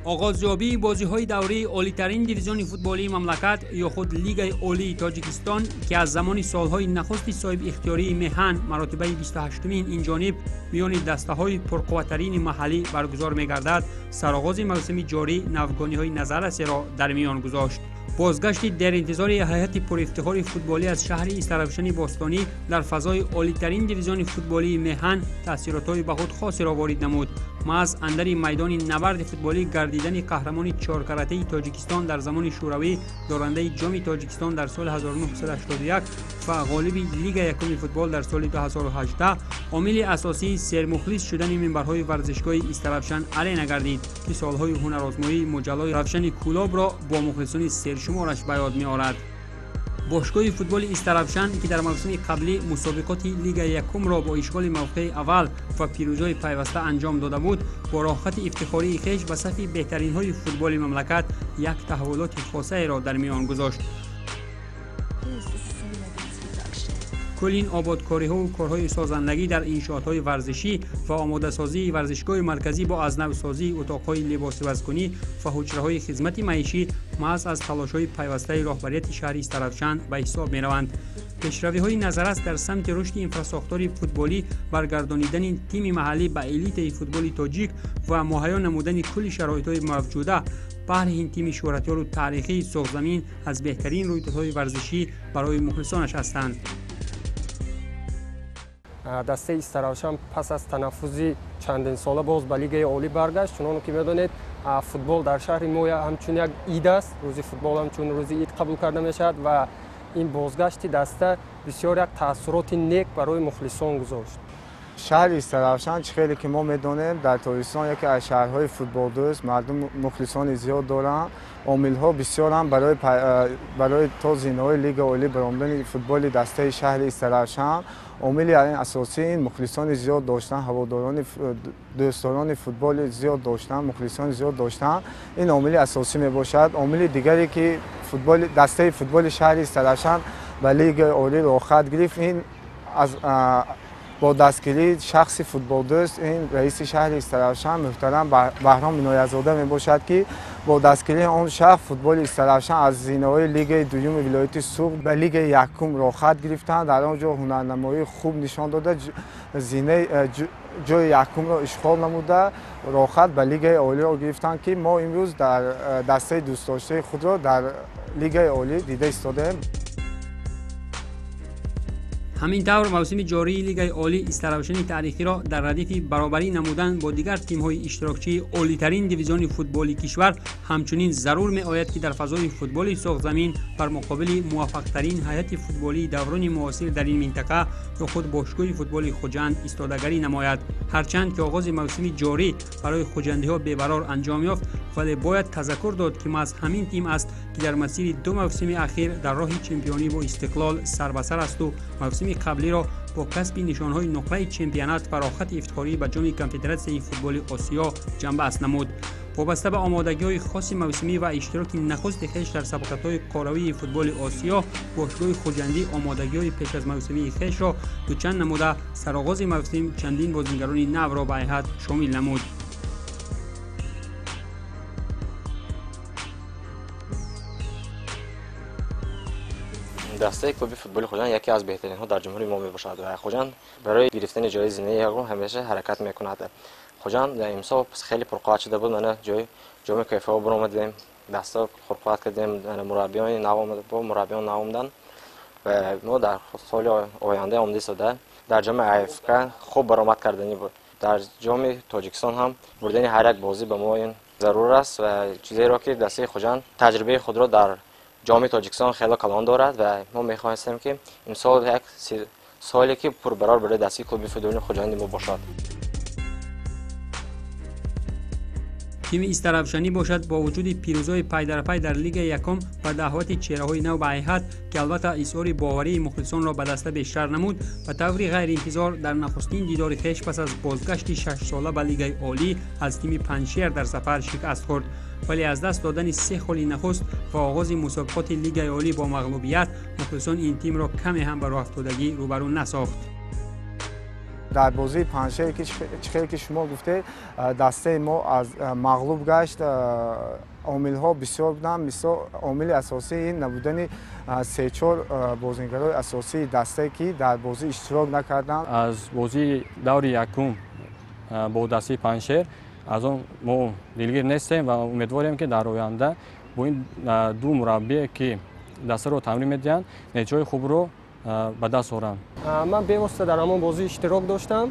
آغازیابی بازی‌های دوره عالی‌ترین دیویزیون فوتبالی مملکت یا خود لیگ عالی تاجیکستان که از زمان سالهای نخست صاحب اختیاری مهن مراتبه 28مین این جانب میان دسته‌های پرقوت‌ترین محلی برگزار می‌گردد، سرآغاز موسم جاری نوگانی‌های نظررس را در میان گذاشت. بازگشت در انتظار هیئت پرافتخار فوتبالی از شهر استرابشن باستانی در فضای عالی‌ترین دیویزیون فوتبالی مهن تأثیرات‌های به خود خاص را وارد نمود. محض اندر میدان نبرد فوتبالی گردیدن قهرمان چهارکارته تاجیکستان در زمان شوروی دارنده جام تاجیکستان در سال 1981 و غالب لیگ یکم فوتبال در سال 2018 عامل اساسی سرمخلص شدن منبرهای ورزشگاه استرابشن ارینا گردید که سالهای هنرآزمایی مجلای رفشن کولاب را با مخلصان سرشمارش به یاد می‌آورد. باشگاه فوتبال استرابشن که در موسم قبلی مسابقات لیگ یکم را با اشغال موقع اول و پیروزی پیوسته انجام داده بود، با راحت افتخاری خویش به صف بهترین های فوتبال مملکت یک تحولات خاصه را در میان گذاشت. کل این آبادکاری ها و کارهای سازندگی در انشاءات ورزشی و آماده سازی ورزشگاه مرکزی با از نو سازی اتاقهای لباس بازیکنی و حجره های خدمت معیشی محض از تلاش های پیوسته راهبریت شهر استرابشن به حساب می روند. پیشروی های نظررس در سمت رشد انفراساختار فوتبالی، برگردانیدن تیم محلی به الیت فوتبال تاجیک و مهیا نمودن کل شرایط های موجوده بهر این تیم شهرتیار و تاریخی سرزمین از بهترین رویدادهای ورزشی برای مخلصانش هستند. دسته استرابشن پس از تنفسی چندین ساله باز به لیگ عالی برگشت. چون که می‌دانید فوتبال در شهر ما همچون یک عید است، روز فوتبال همچون روز عید قبول کرده می‌شود و این بازگشت دسته بسیار یک تاثیرات نیک برای مخلصان گذاشت. شهر استرابشن خیلی که ما می‌دانیم در تاجیکستان یکی از شهرهای فوتبال دوست، مردم مخلصان زیاد دارند. عامل‌ها بسیار هم برای توزیع‌های لیگ عالی برآمدن فوتبال دسته شهر استرابشن عامل اساسی این مخلصان زیاد داشتن، هواداران دوستداران فوتبال زیاد داشتن، مخلصان زیاد داشتن. این عامل اساسی میباشد. عامل دیگری که فوتبال دسته فوتبال شهر استرابشن به لیگ عالی را خط گرفت، این از با دستگیری شخص فوتبال دوست این رئیس شهر استرابشن محترم بهرام عنایت‌زاده میباشد که با دستگیری آن شخص فوتبال استرابشن از زینه‌های لیگ دوم ولایت سوق به لیگ یکم را خط گرفتند. در آنجا هنرنمایی خوب نشان داده، زینه جای یکم را اشغال نموده را خط به لیگ عالی را گرفتند که ما امروز در دسته دوست داشته خود را در لیگ عالی دیده ایستادیم. همین طور موسم جاری لیگ عالی استرابشن تاریخی را در ردیف برابری نمودن با دیگر تیم‌های اشتراکچی عالی‌ترین دیویزیون فوتبالی کشور همچنین ضرور می‌آید که در فضای فوتبال سرزمین بر مقابل موفق‌ترین هیئت فوتبالی دوران معاصر در این منطقه یا خود باشگاه فوتبال خوجند ایستادگی نماید. هرچند که آغاز موسم جاری برای خوجندی‌ها به‌قرار انجام یافت، ولی باید تذکر داد که محض همین تیم است که در مسیر دو موسم اخیر در راه چمپیونی با استقلال سر به سر است و موسم قبلی را با کسب نشانهای نقره چمپیونات فراخت افتخاری به جام کنفدراسیون فوتبال آسیا جنبست نمود. وابسته به آمادگی‌های خاص موسمی و اشتراک نخست خویش در سباقت‌های قهرمانی فوتبال آسیا، باشگاه خوجندی آمادگی‌های پیش از موسمی خویش را دوچند نموده سرآغاز موسم چندین بازیگران نو را به هیئت شامل نمود. دسته کلوب فوتبال خوجند یکی از بهترین ها در جمهوری ما میباشد و خوجند برای گرفتن جای زینه یکم همیشه حرکت میکند. خوجند در امسال خیلی پرقوت شده بود. من جای جام کیفا برآمدیم، دسته پرقوت کردیم، مربیان نو آمدن با مربیان نو آمدن و ما در سال آینده آماده شده در جام افریقا خوب برآمد کردنی بود. در جام تاجیکستان هم بردن هر یک بازی به ما این ضرور است و چیزی را که دسته خوجند تجربه خود را در جام تاجیکستان خیلی کلان دارد و ما می‌خواستیم که این سال یک سالی که پربرار برای دسته کلوب فوتبال خوجند ما باشد. تیم استرابشنی باشد با وجود پیروزی پی در پی در لیگ یکم و دعوت چهره‌های نو به هیئت که البته اظهار باوری مخلصان را به دسته بیشتر نمود و طوری غیر انتظار در نخستین دیدار خویش پس از بازگشت 6 ساله به لیگ عالی از تیم پنجشیر در سفر شکست خورد، ولی از دست دادن 3 خال نخست و آغاز مسابقات لیگ عالی با مغلوبیت مخلصان این تیم را کمی هم به راه افتادگی روبرو نساخت. در بازی پنجشنبه که شما گفتید دسته ما از مغلوب گشت. عامل‌ها بسیار بودن. مثلا عامل اساسی این نبودن 3-4 بازیگرای اساسی دسته که در بازی اشتراک نکردند. از بازی دور یکم با دسته پنجشیر از اون ما دلگیر نیستیم و امیدواریم که در آینده با این دو مربی که دسته رو تمرین میدن نتیجه خوب رو به دست آورند. من بی‌واسطه در همون بازی اشتراک داشتم.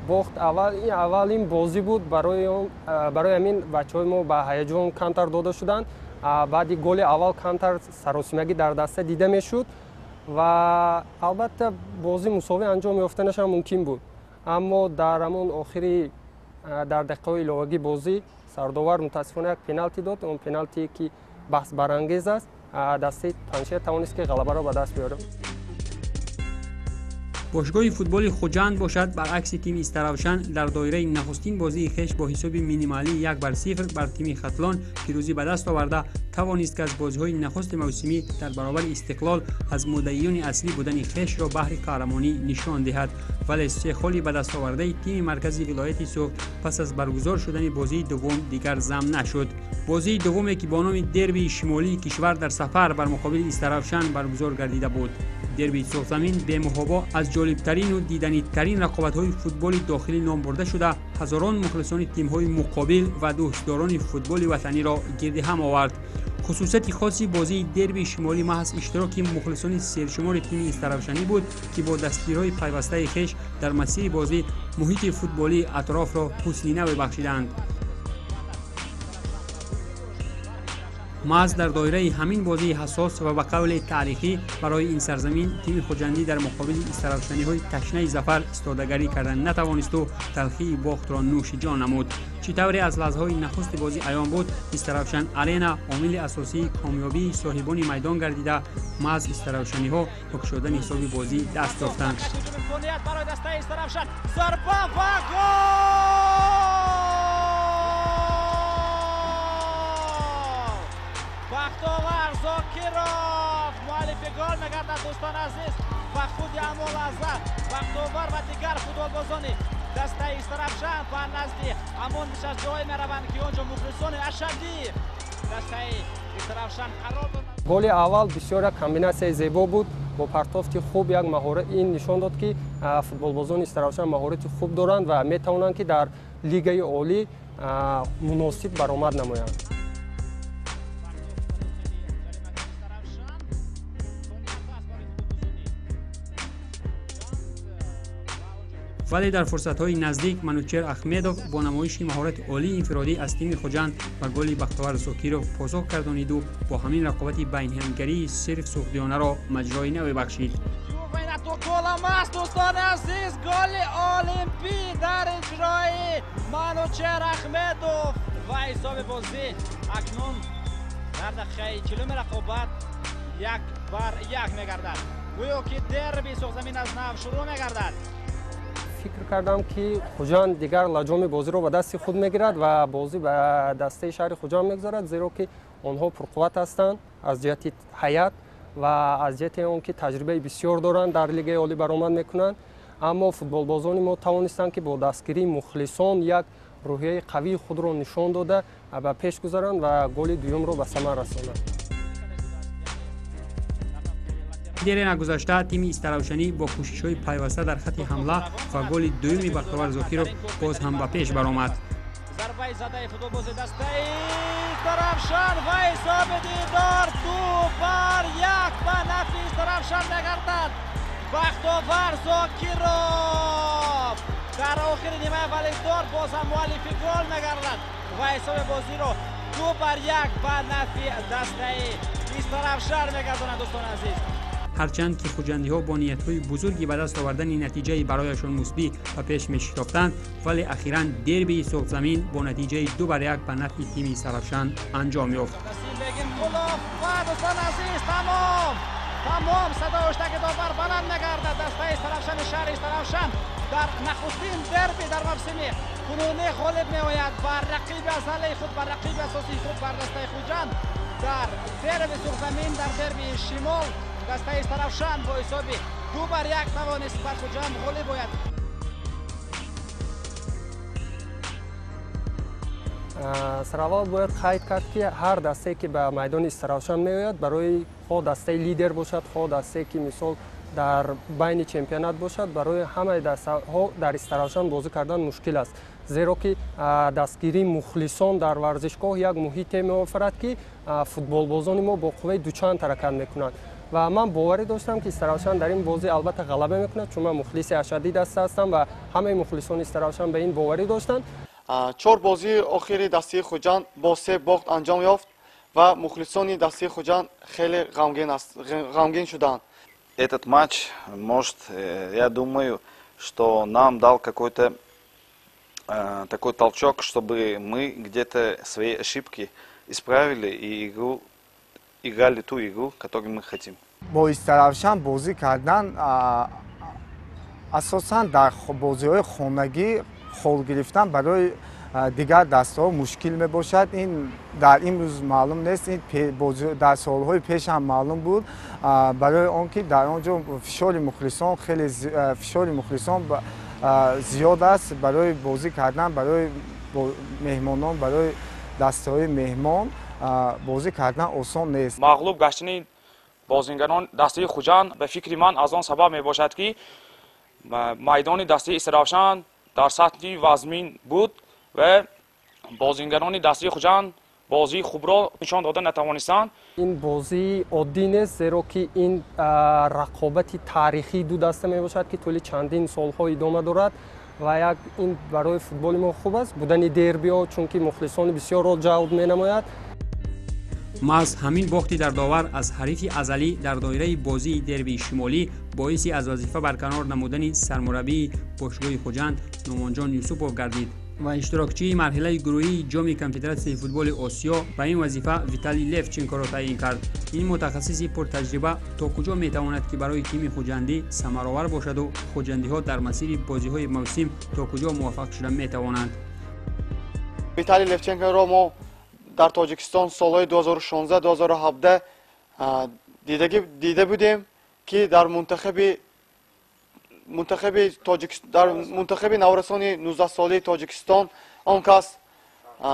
وقت اولین بازی بود برای همین بچه‌های ما با هیجان کانتر داده شدند. بعدی گل اول کانتر سراسیمگی در دسته دیده میشد و البته بازی مساوی انجام یافتنش هم ممکن بود. اما در همون آخری در دقیقه اضافی بازی سرداور متاسفانه یک پنالتی داد. اون پنالتی که بحث برانگیز است. دسته پنجشیر توانست که غلبه را به دست بیاره. باشگاه فوتبال خوجند باشد برعکس تیم استراوشن در دایره نخستین بازی خویش با حساب مینیمالی 1-0 بر تیم ختلان پیروزی به دست آورده توانست که از بازی‌های نخست موسمی در برابر استقلال از مدعیان اصلی بودن خویش را بهر قهرمانی نشان دهد، ولی سه خالی به دست آورده تیم مرکزی ولایت سوخت پس از برگزار شدن بازی دوم دیگر ضم نشد. بازی دومی که با نام دربی شمالی کشور در سفر بر مقابل استراوشن برگزار گردیده بود. دربی سرزمین به محابا از جالبترین و دیدنی‌ترین رقابت‌های فوتبال داخلی نام برده شده هزاران مخلصان تیم‌های مقابل و دوستداران فوتبال وطنی را گرد هم آورد. خصوصیت خاصی بازی دربی شمالی محض اشتراک مخلصان سرشمار تیم استراوشنی بود که با دستگیرهای پیوسته خویش در مسیر بازی محیط فوتبالی اطراف را حسن نو بخشیدند. محض در دایره همین بازی حساس و به قول تاریخی برای این سرزمین تیم خوجندی در مقابل استراوشنی‌های تشنه ظفر استادگری کردن نتوانست و تلخی باخت را نوش جان نمود. چطوری از لحظه‌های نخست بازی عیان بود استراوشن ارینا عامل اساسی کامیابی صاحبان میدان گردیده محض استراوشنی‌ها با گشودن حساب بازی دست یافتند. بختاور زاکیروف مؤلف گل میگردد دوستان عزیز و خود اما لحظه بختاور و دیگر فوتبالبازان دسته استراوشن به نزدی همان بیش جای میروند که آنجا مخلصان اشدی دسته استراوشن قرار دارند. گل اول بسیار کامبیناسیای زیبا بود با پرتافت خوب یک مهارت این نشان داد که فوتبالبازان استراوشن مهارت خوب دارند و میتوانند که در لیگ عالی مناسب برآمد نمایند. ولی در فرصت‌های نزدیک منوچهر احمدوف با نمایش مهارت عالی انفرادی از تیم خوجند و گل بختاور زاکیروف پاسخ گردانید و با همین رقابت بین‌همگری صرف سوخدیانه را مجرای نو بخشید. دوستان عزیز گل المپی در اجرای منوچهر احمدوف و حساب بازی اکنون در دقیقه 40 رقابت 1-1 می‌گردد. گویا که دربی سرزمین از نو شروع می‌گردد. فکر کردم که خوجند دیگر لجام بازی رو به دست خود میگیرد و بازی به دسته شهر خوجند میگذارد، زیرا که آنها پرقوت هستند از جهت هیئت و از جهت اون که تجربه بسیار دارند در لیگ عالی برآمد میکنند. اما فوتبالبازان ما توانستند که با دستگیری مخلصان یک روحیه قوی خود را نشان داده و پیش گذارند و گل دوم رو به ثمر رساندند. در نگذشته تیم استراوشنی با کوشش‌های پیوسته در خط حمله و گل دومی بختاور زاکیروف باز هم به پیش برآمد. ضربه زده فوتبال دسته استراوشن و حساب دیدار 2-1 به نفع استراوشن می‌گردد. بختاور زاکیروف در آخر نیمه ولیدار باز هم مؤلف گل می‌گردد و حساب بازی را 2-1 به نفع دسته استراوشن می‌گرداند. دوستان عزیز هرچند که خوجندی‌ها با نیت‌های بزرگی به دست آوردن نتیجه برایشان مثبت و پیش می‌شتافتند، ولی اخیراً دربی سرزمین با نتیجه 2-1 به نفع تیم استراوشن انجام یافت. دوستان عزیز تمام صدا هشتگ داور بلند می‌گردد. دسته استراوشن شهر استراوشن در نخستین دربی در موسم کنونی غالب می‌آید بر رقیب ازلی خود، بر رقیب اساسی خود، بر دسته خوجند در دربی سرزمین، در دربی شمال دسته استراوشن با حساب 2-1 توانست بر خوجند غالب آید. سراول باید قید کرد که هر دسته که به میدان استراحت میآید برای خود دسته لیدر باشد، خود دسته که مثال در بین چمپیونات باشد، برای همه دسته ها در استراحت بازی کردن مشکل است، زیرا که دستگیری مخلصان در ورزشگاه یک محیط میآورد که فوتبال بازان ما با قوه دوچند حرکت میکنند و من باوری داشتم که استراحت در این بازی البته غلبه میکند، چون من مخلص اشدی دسته هستم و همه مخلصان استراحت به این باوری داشتند. 4 بازی آخری دسته خوجان با 3 باخت انجام یافت و مخلصان دسته خوجان خیلی غمگین شدند. Этот матч, может, я думаю, что нам дал какой-то такой толчок, чтобы мы где-то свои ошибки исправили и играли ту игру, которую мы хотим. با استراحت بازی کردن اساساً در بازی‌های خانگی خال گرفتن برای دیگر دسته‌ها مشکل میباشد. این در این روز معلوم نیست، این در سالهای پیش هم معلوم بود، برای آنکه در آنجا فشار مخلصان خیلی زیاد است برای بازی کردن، برای مهمانان، برای دسته‌های مهمان بازی کردن آسان نیست. مغلوب گشتن بازیگران دسته خوجان به فکر من از آن سبب میباشد که میدان دسته استراحت در سطح وزمین بود و بازیگران دسته خوجان بازی خوب را نشان داده نتوانستند. این بازی عادی نیست، زیرا که این رقابت تاریخی دو دسته میباشد که طول چندین سالها ادامه دارد و یک این برای فوتبال ما خوب است بودن دربی ها، چون که مخلصان بسیار را جلب مینماید. محض همین باختی در داور از حریف ازلی در دایره بازی دربی شمالی باعثی از وظیفه برکنار نمودن سرمربی باشگاه خوجند نومانجان یوسفوف گردید و اشتراکچی مرحله گروهی جام کنفدراسیون فوتبال آسیا به این وظیفه ویتالی لفچنکو را تعیین کرد. این متخصص پرتجربه تا کجا میتواند که برای تیم خوجندی ثمرآور باشد و خوجندی ها در مسیر بازی های موسم تا کجا موفق شدن میتوانند. ویتالی لفچنکو را ما در تاجیکستان سالهای 2016-2017 دیده بودیم که در منتخب نورسان 19 ساله تاجیکستان آن کس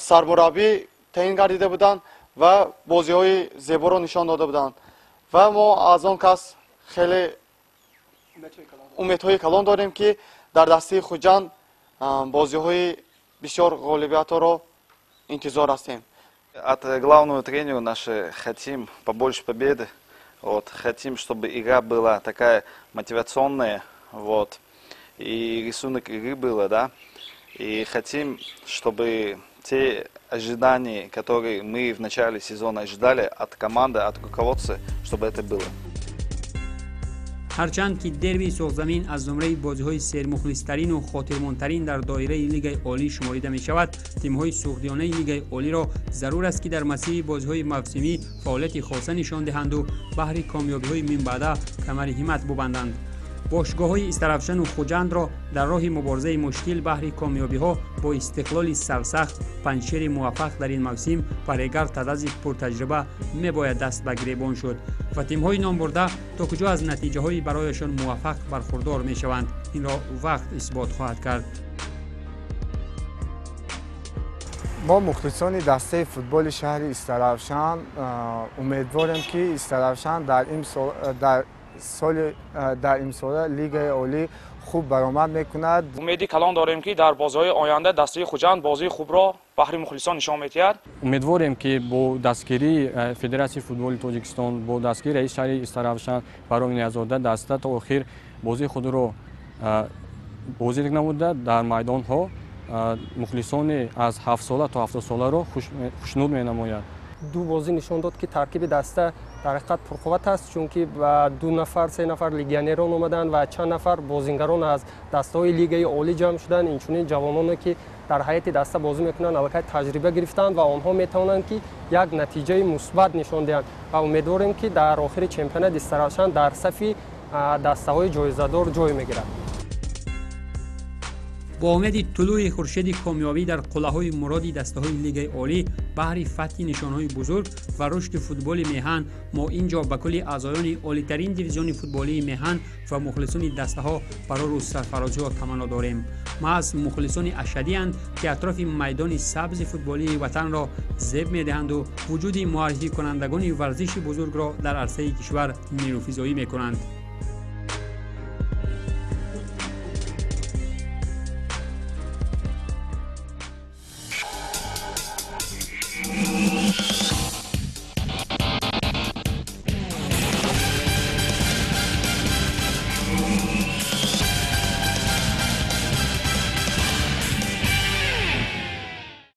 سرمربی تعیین گردیده بودند و بازی های زیبا را نشان داده بودند و ما از آن کس خیلی امیدهای کلان داریم که در دسته خوجان بازی های بسیار غالبیت را انتظار هستیم. От главного тренера наши хотим побольше победы, хотим, чтобы игра была такая мотивационная, и рисунок игры было, да, и хотим, чтобы те ожидания, которые мы в начале сезона ожидали от команды, от руководства, чтобы это было. هرچند که دربی سرزمین از زمره بازی‌های سرمخلص‌ترین و خاطرماندترین در دایره لیگ عالی شمارده می‌شود، تیم‌های سوخدیانه لیگ عالی را ضرور است که در مسیر بازی‌های موسمی فعالیت خاصه نشان دهند و بهر کامیابی‌های من بعد کمر همت ببندند. باشگاه‌های استرافشن و خوجند را در راه مبارزه مشکل بهر کامیابی‌ها با استقلال سرسخت پنجشیر موفق در این موسم پرهیگر تعداد پرتجربه می‌باید دست به گریبان شد و تیم‌های نامبرده تا کجا از نتیجه‌های برایشان موفق برخوردار می‌شوند، این را وقت اثبات خواهد کرد. ما مخلصان دسته فوتبال شهر استرافشن امیدواریم که استرافشن در این سال لیگ عالی خوب برآمد میکند. امیدی کلان داریم که در بازی‌های آینده دسته خوجند بازی خوب را بهر مخلصان نشان می‌دهد. امیدواریم که با دستگیری فدراسیون فوتبال تاجیکستان، با دستگیری رئیس شهر استرافشن برای نیازمند دسته تا آخر بازی خود را بازی نموده در میدان ها مخلصان از 7 ساله تا 70 ساله را خوشنود می‌نماید. دو بازی نشان داد که ترکیب دسته در حقیقت پرقوت است، چون که 2 نفر 3 نفر لیگیونران اومدن و چند نفر بازیگران از دسته‌های لیگ عالی جمع شدن. اینچنین جوانانی که در حیات دسته بازی میکنن البته تجربه گرفتن و آنها میتوانند که یک نتیجه مثبت نشان دهند و امیدواریم که در آخر چمپیونات استراشن در صف دسته‌های جایزه‌دار جای میگیرند. با امید طلوع خورشید کامیابی در قله‌های مرادی دسته‌های لیگ عالی بهر فتح نشانهای بزرگ و رشد فوتبال میهن، ما اینجا به کل اعضایان عالی‌ترین دیویزیون فوتبالی میهن و مخلصان دسته‌ها برای روز سرفرازی‌ها تمنا داریم. ما از مخلصان اشدی‌اند که اطراف میدان سبز فوتبالی وطن را زیب می‌دهند و وجود معرفی کنندگان ورزش بزرگ را در عرصه کشور نیروفزایی می‌کنند.